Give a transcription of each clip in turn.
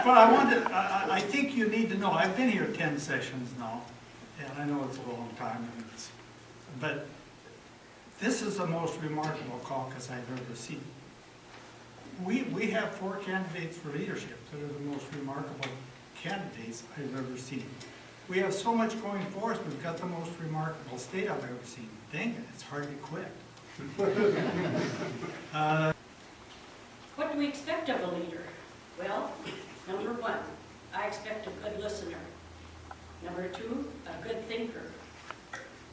But I think you need to know, I've been here 10 sessions now, and I know it's a long time, but this is the most remarkable caucus I've ever seen. We have 4 candidates for leadership that are the most remarkable candidates I've ever seen. We have so much going for us, we've got the most remarkable state I've ever seen. Dang it, it's hard to quit. What do we expect of a leader? Well, number 1, I expect a good listener. Number 2, a good thinker.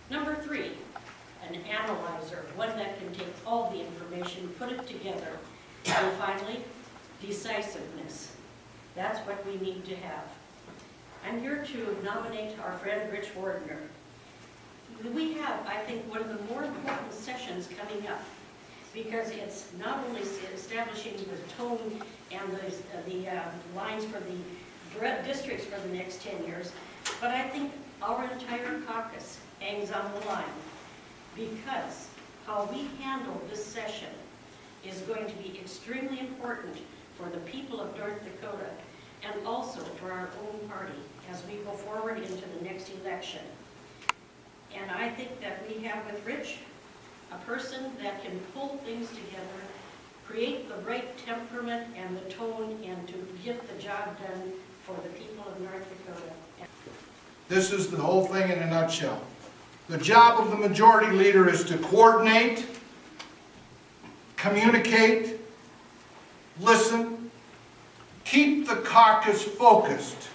Number 3, an analyzer, one that can take all the information, put it together. And finally, decisiveness. That's what we need to have. I'm here to nominate our friend Rich Wardner. We have, I think, one of the more important sessions coming up, because it's not only establishing the tone and the lines for the districts for the next 10 years, but I think our entire caucus hangs on the line, because how we handle this session is going to be extremely important for the people of North Dakota and also for our own party as we go forward into the next election. And I think that we have with Rich a person that can pull things together, create the right temperament and the tone, and to get the job done for the people of North Dakota. This is the whole thing in a nutshell. The job of the majority leader is to coordinate, communicate, listen, keep the caucus focused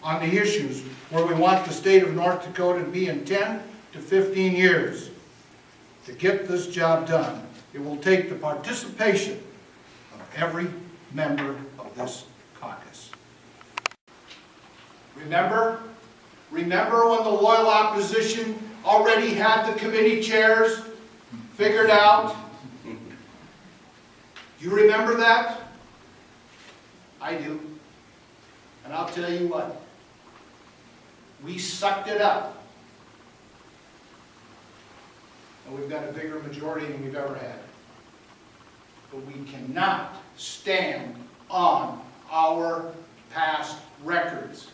on the issues where we want the state of North Dakota to be in 10 to 15 years. To get this job done, it will take the participation of every member of this caucus. Remember when the loyal opposition already had the committee chairs figured out? You remember that? I do. And I'll tell you what, we sucked it up. And we've got a bigger majority than we've ever had. But we cannot stand on our past records.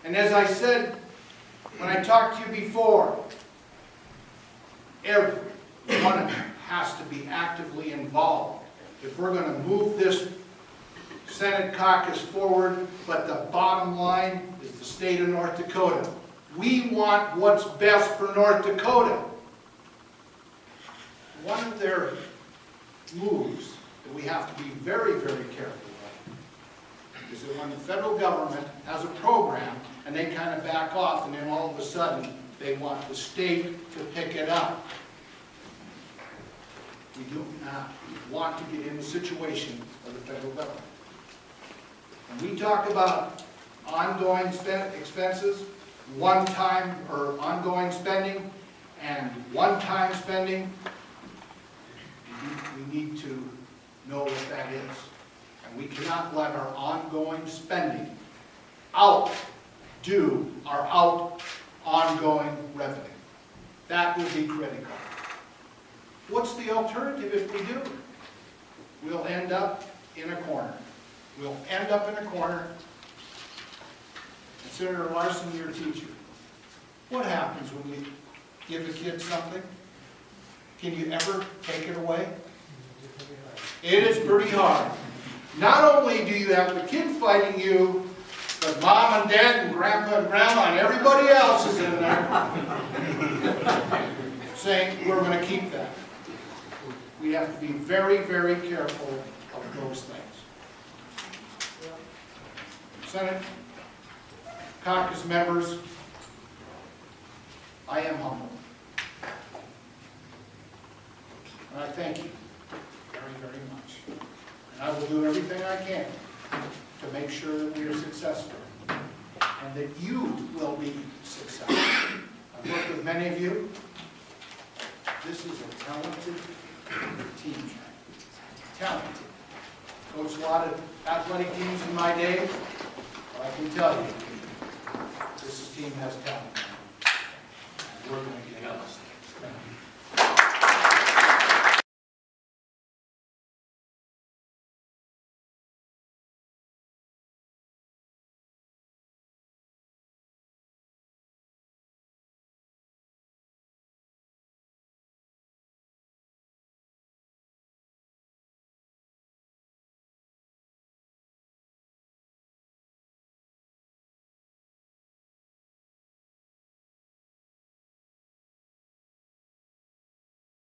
And as I said when I talked to you before, everyone has to be actively involved if we're going to move this Senate caucus forward. But the bottom line is the state of North Dakota. We want what's best for North Dakota. One of their moves that we have to be very, very careful of is that when the federal government has a program and they kind of back off, and then all of a sudden they want the state to pick it up. We do not want to get in the situation of the federal government. When we talk about ongoing expenses, one-time or ongoing spending, and one-time spending, we need to know what that is. And we cannot let our ongoing spending outdo our ongoing revenue. That will be critical. What's the alternative if we do? We'll end up in a corner. We'll end up in a corner. And Senator Larson, you're a teacher. What happens when you give a kid something? Can you ever take it away? It is pretty hard. Not only do you have the kid fighting you, but mom and dad and grandpa and grandma and everybody else is in there saying, we're going to keep that. We have to be very, very careful of those things. Senate caucus members, I am humble. And I thank you very, very much. And I will do everything I can to make sure that we are successful and that you will be successful. I've worked with many of you. This is a talented team. Talented. Coached a lot of athletic teams in my day, but I can tell you, this team has talent. And we're going to get it.